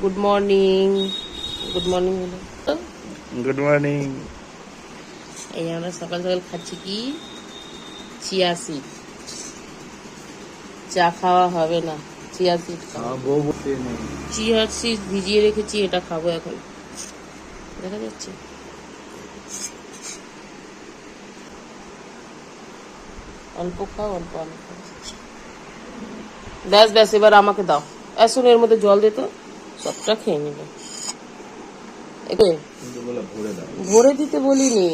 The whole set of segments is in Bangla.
Good morning, good morning. Good morning. এই আমরা সকাল সকাল খাচ্ছি কি চিয়া সিড। চা খাওয়া হবে না, চিয়া সিড খাবো। চিয়া সিড ভিজিয়ে রেখেছি, এটা খাবো এখন। দেখা যাচ্ছে অল্প খাও, অল্প অল্প। ব্যাস ব্যাস, এবার আমাকে দাও। এখন এর মধ্যে জল দে তো, সবটা খেয়ে নিবে। ভরে দিতে বলিনি।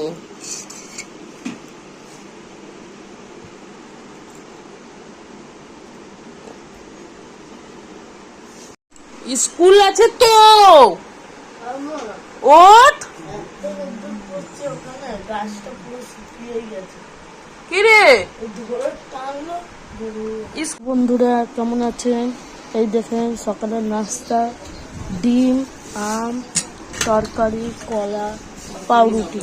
স্কুল আছে তো, ওঠ। কিরে বন্ধুরা কেমন আছেন? এই দেখেন সকালের নাস্তা, ডিম, আম, তরকারি, কলা, পাউরুটি।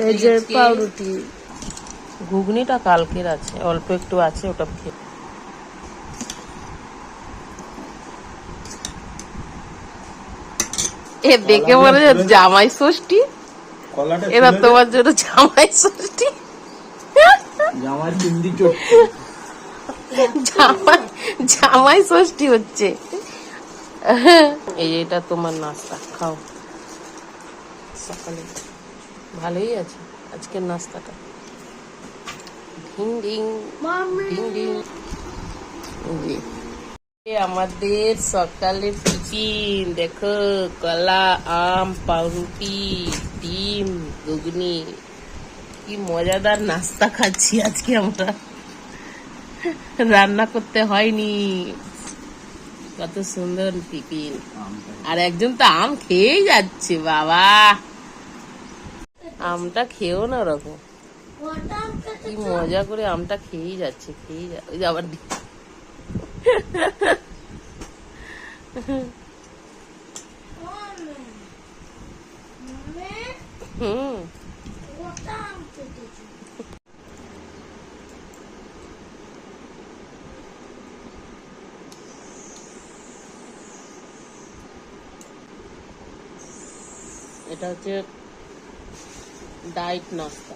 এই যে পাউরুটি। ঘুগনিটা কালকের আছে, অল্প একটু আছে, ওটা খেয়ে। এ দেখে মনে হচ্ছে জামাই ষষ্ঠী। এরা তোমার জন্য জামাই ষষ্ঠী, জামাই ষষ্ঠী হচ্ছে। এই এটা তোমার নাস্তা, খাও সকালে। ভালোই আছে আজকের নাস্তাটা। ঢিং ঢিং ঢিং ঢিং। আমাদের সকালে টিফিন দেখো, কলা, আম, পাউরুটি, ডিম, ঘুগনি। কি মজাদার নাস্তা খাচ্ছি আজকে আমরা, রান্না করতে হয়নি। কত সুন্দর টিফিন। আর একজন তো আম খেয়েই যাচ্ছে, বাবা আমটা খেয়েও না ওরকম, কি মজা করে আমটা খেয়েই যাচ্ছে, ওই যে আবার হুম। এটা হচ্ছে ডায়েট নাস্তা।